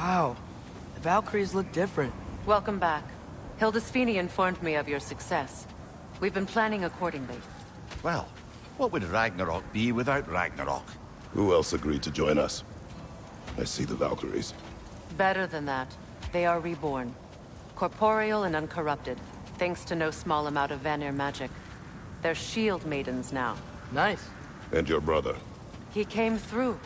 Wow. The Valkyries look different. Welcome back. Hildisfini informed me of your success. We've been planning accordingly. Well, what would Ragnarok be without Ragnarok? Who else agreed to join us? I see the Valkyries. Better than that. They are reborn. Corporeal and uncorrupted, thanks to no small amount of Vanir magic. They're shield maidens now. Nice. And your brother? He came through.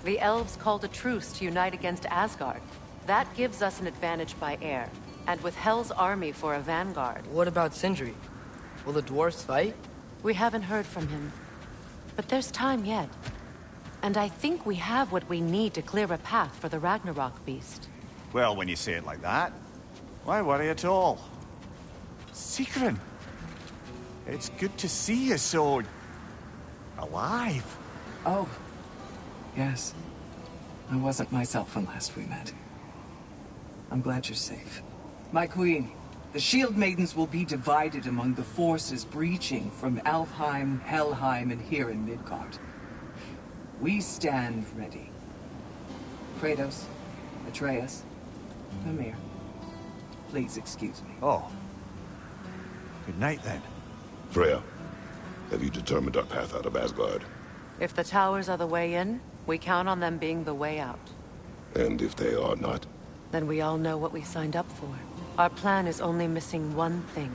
The elves called a truce to unite against Asgard. That gives us an advantage by air, and with Hell's army for a vanguard. What about Sindri? Will the dwarves fight? We haven't heard from him. But there's time yet. And I think we have what we need to clear a path for the Ragnarok beast. Well, when you say it like that, why worry at all? Sigrun! It's good to see you so... alive. Oh, yes. I wasn't myself when last we met. I'm glad you're safe. My queen, the Shield Maidens will be divided among the forces breaching from Alfheim, Helheim, and here in Midgard. We stand ready. Kratos, Atreus, Mimir, please excuse me. Oh. Good night, then. Freya, have you determined our path out of Asgard? If the towers are the way in, we count on them being the way out. And if they are not? Then we all know what we signed up for. Our plan is only missing one thing.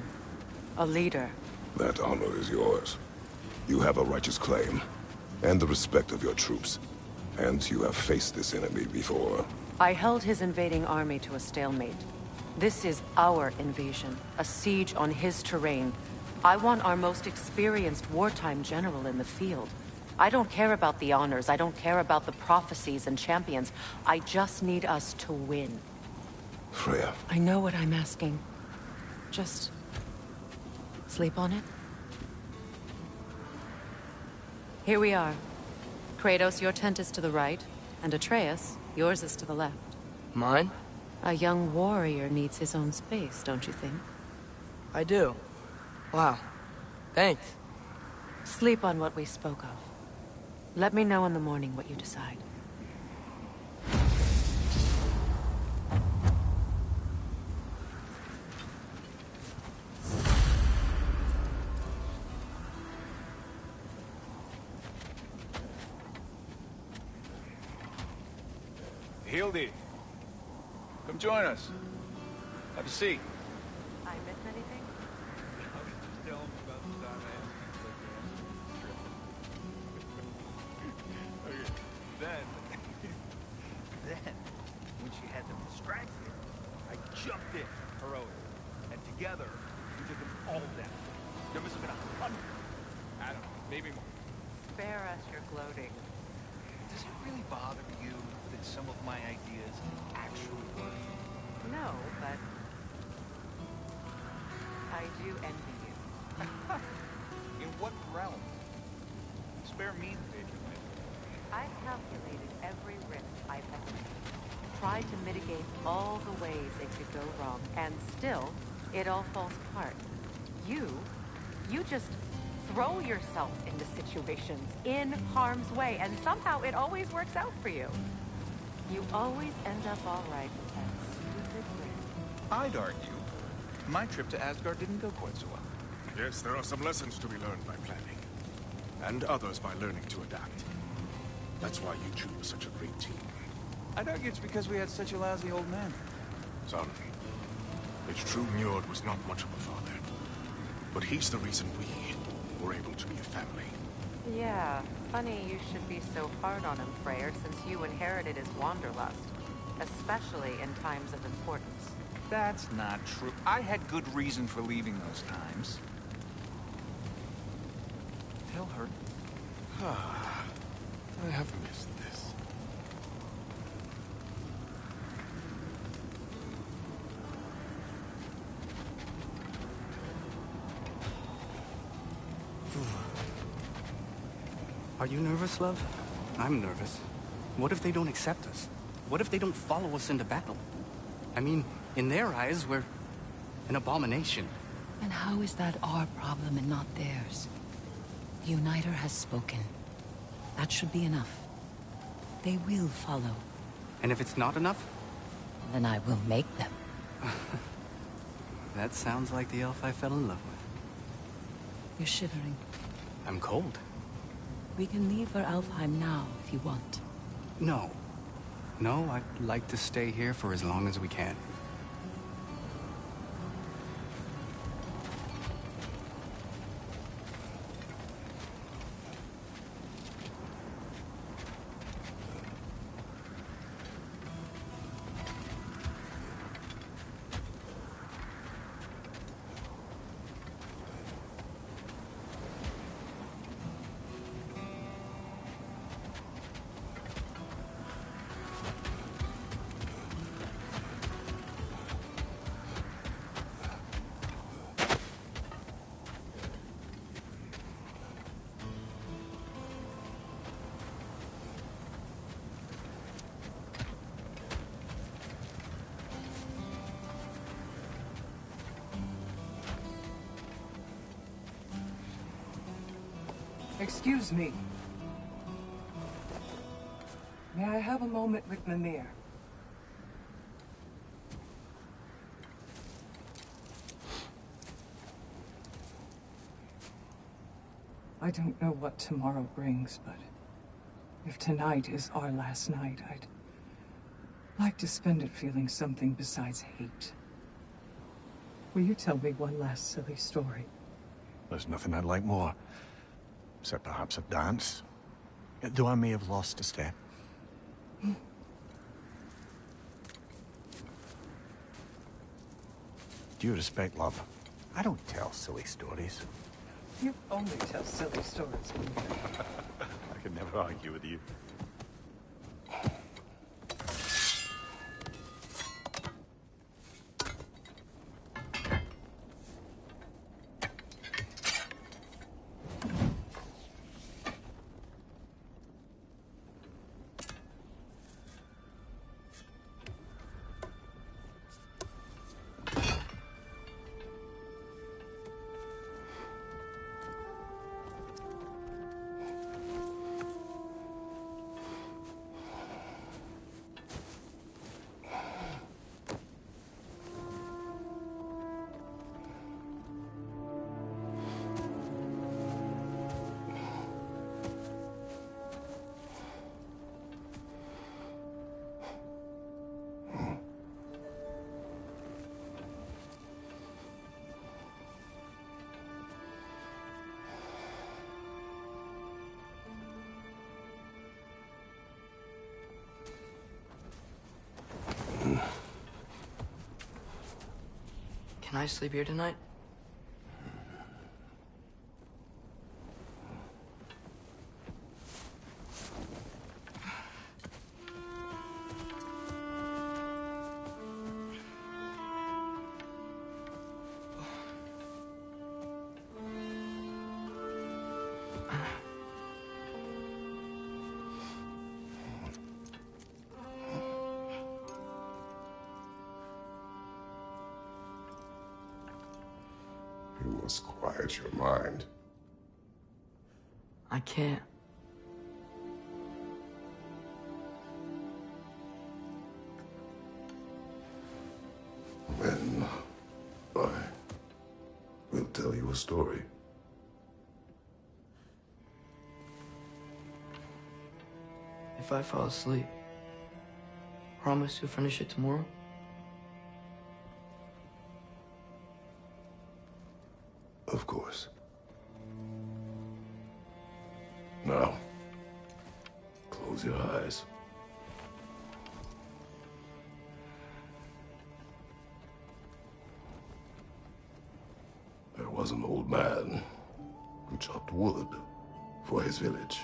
A leader. That honor is yours. You have a righteous claim, and the respect of your troops. And you have faced this enemy before. I held his invading army to a stalemate. This is our invasion, a siege on his terrain. I want our most experienced wartime general in the field. I don't care about the honors, I don't care about the prophecies and champions. I just need us to win. Freya. I know what I'm asking. Just... sleep on it? Here we are. Kratos, your tent is to the right, and Atreus, yours is to the left. Mine? A young warrior needs his own space, don't you think? I do. Wow. Thanks. Sleep on what we spoke of. Let me know in the morning what you decide. Hildy, come join us. Have a seat. I missed anything? Then, when she had them distracted, I jumped in, heroic, and together, we took them all down. There must have been 100. I don't know, maybe more. Spare us your gloating. Does it really bother you that some of my ideas actually work? No, but... I do envy you. In what realm? Spare me the vision. I've calculated every risk I've ever made. Tried to mitigate all the ways it could go wrong, and still, it all falls apart. You just throw yourself into situations in harm's way, and somehow it always works out for you. You always end up all right with that stupid grin. I'd argue my trip to Asgard didn't go quite so well. Yes, there are some lessons to be learned by planning. And others by learning to adapt. That's why you two were such a great team. I'd argue it's because we had such a lousy old man. Son, it's true Njord was not much of a father. But he's the reason we were able to be a family. Yeah, funny you should be so hard on him, Freyr, since you inherited his wanderlust. Especially in times of importance. That's not true. I had good reason for leaving those times. Tell her. I have missed this. Are you nervous, love? I'm nervous. What if they don't accept us? What if they don't follow us into battle? I mean, in their eyes, we're an abomination. And how is that our problem and not theirs? The Uniter has spoken. That should be enough. They will follow. And if it's not enough, then I will make them. That sounds like the elf I fell in love with. You're shivering. I'm cold. We can leave for Alfheim now, if you want. No. No, I'd like to stay here for as long as we can. Excuse me. May I have a moment with Mimir? I don't know what tomorrow brings, but if tonight is our last night, I'd like to spend it feeling something besides hate. Will you tell me one last silly story? There's nothing I'd like more. Except perhaps a dance. Though I may have lost a step. Due respect, love, I don't tell silly stories. You only tell silly stories, Mimir. I could never argue with you. Can I sleep here tonight? You must quiet your mind. I can't. Then I will tell you a story. If I fall asleep, promise you'll finish it tomorrow? Of course. Now, close your eyes. There was an old man who chopped wood for his village.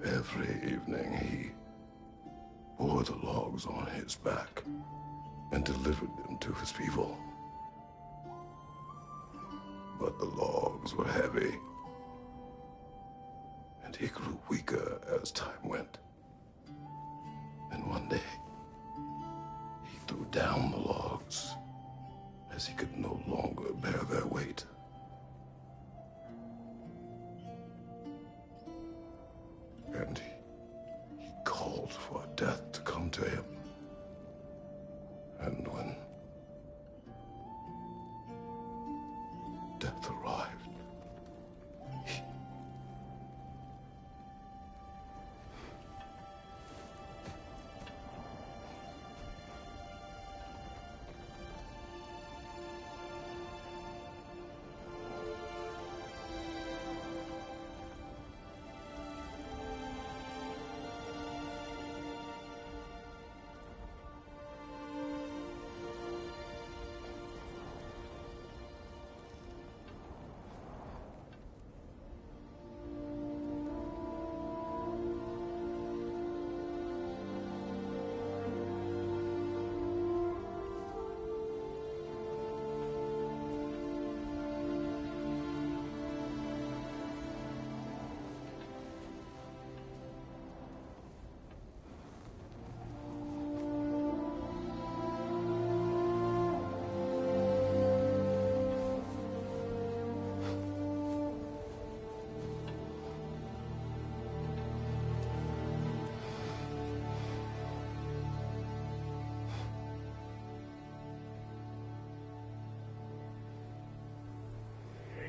Every evening he bore the logs on his back and delivered them to his people. But the logs were heavy, and he grew weaker as time went. And one day, he threw down the logs as he could no longer bear their weight. And he called for death to to him. And when death arrived,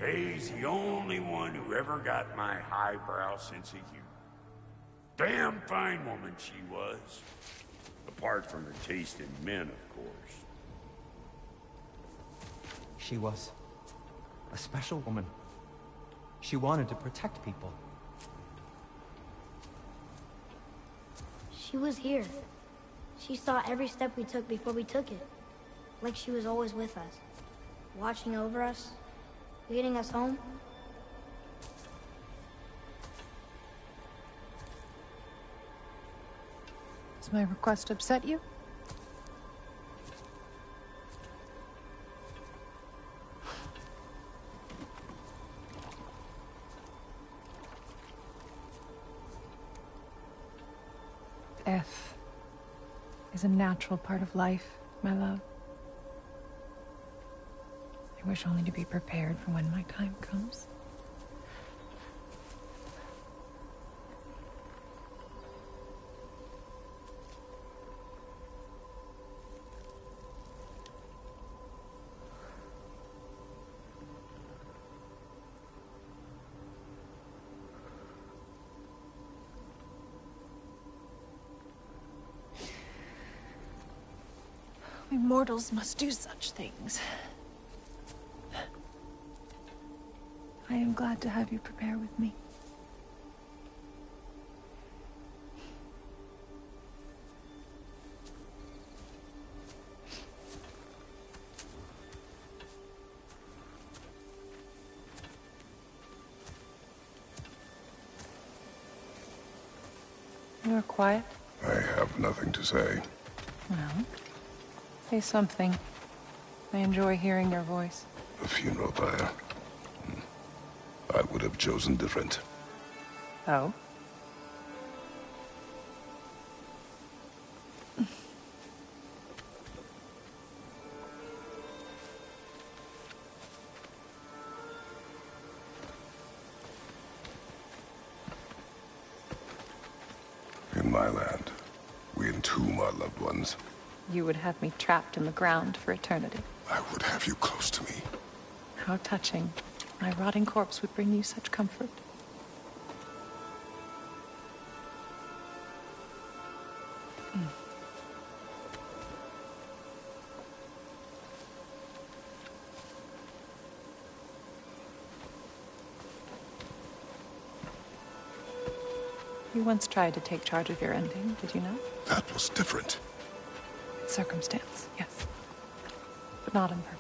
He's the only one who ever got my highbrow sense of humor. Damn fine woman she was. Apart from her taste in men, of course. She was a special woman. She wanted to protect people. She was here. She saw every step we took before we took it. Like she was always with us. Watching over us. Leading us home. Does my request upset you? Death is a natural part of life, my love. I wish only to be prepared for when my time comes. We mortals must do such things. I am glad to have you prepare with me. You are quiet? I have nothing to say. Well, say something. I enjoy hearing your voice. The funeral pyre. I would have chosen different. Oh? In my land, we entomb our loved ones. You would have me trapped in the ground for eternity. I would have you close to me. How touching. My rotting corpse would bring you such comfort. You once tried to take charge of your ending, did you not? That was different. Circumstance, yes. But not on purpose.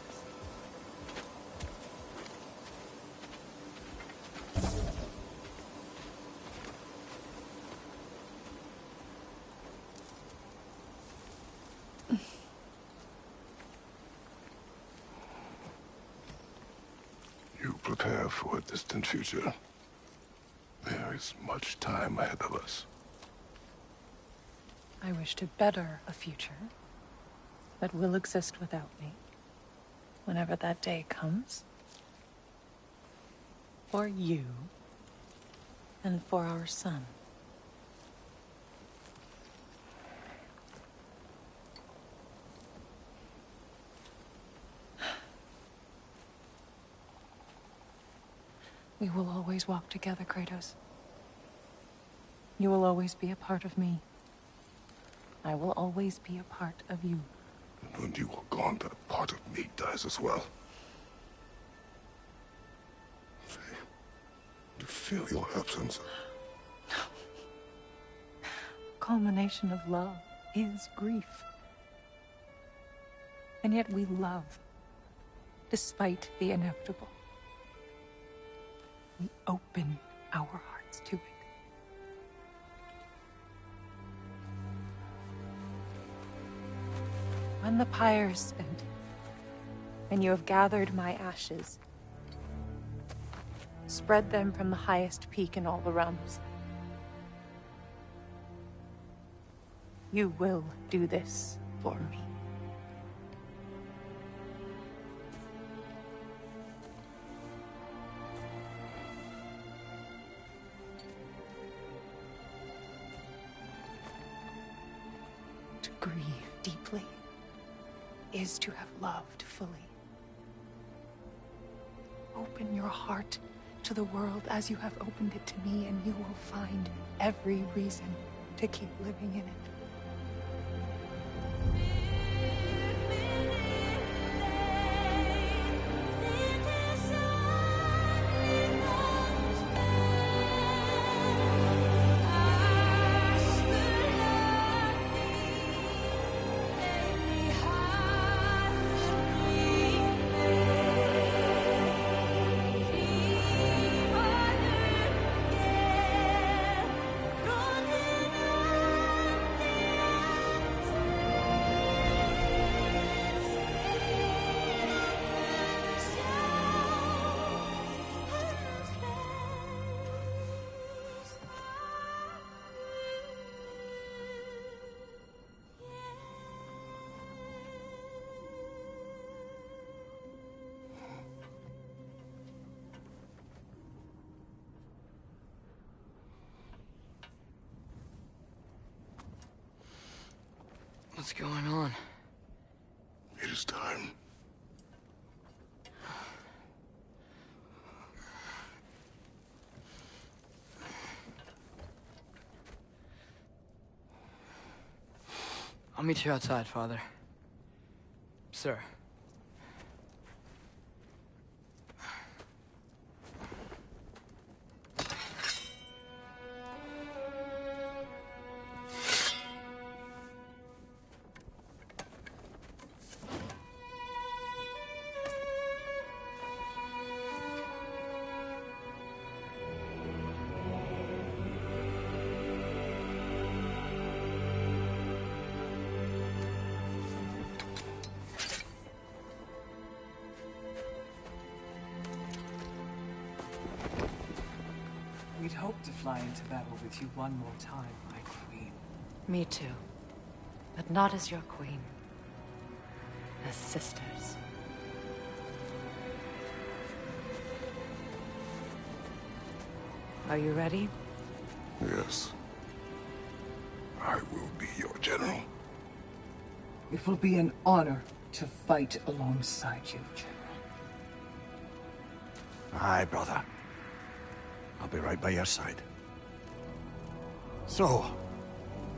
You prepare for a distant future. There is much time ahead of us. I wish to better a future that will exist without me, whenever that day comes. For you, and for our son. We will always walk together, Kratos. You will always be a part of me. I will always be a part of you. And when you are gone, that part of me dies as well. To feel your absence. Culmination of love is grief. And yet we love, despite the inevitable. We open our hearts to it. When the pyre is spent, and you have gathered my ashes, spread them from the highest peak in all the realms. You will do this for me. To grieve deeply is to have loved fully. Open your heart to the world as you have opened it to me, and you will find every reason to keep living in it. What's going on? It is time. I'll meet you outside, Father. Sir. We'd hoped to fly into battle with you one more time, my queen. Me too. But not as your queen. As sisters. Are you ready? Yes. I will be your general. It will be an honor to fight alongside you, General. Aye, brother. I'll be right by your side. So,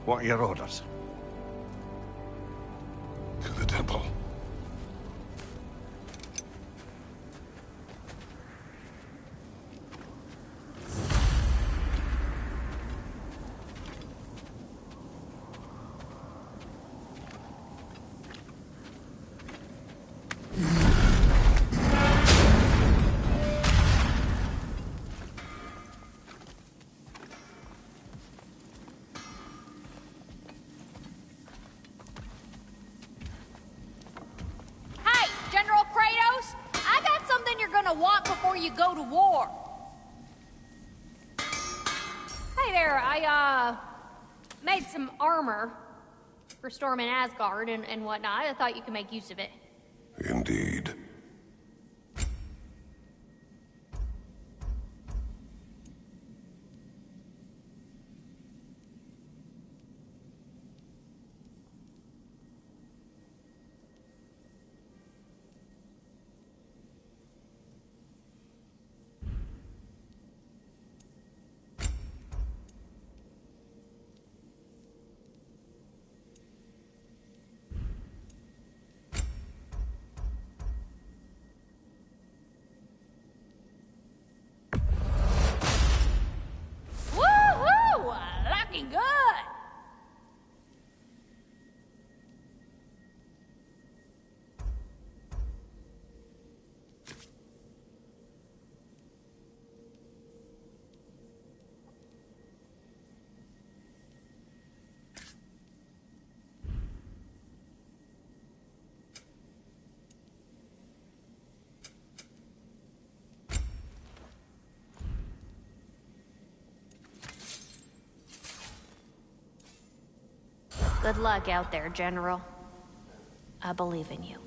what are your orders? To the temple. Want before you go to war. Hey there, I made some armor for storming Asgard and whatnot. I thought you could make use of it. Indeed. Good luck out there, General. I believe in you.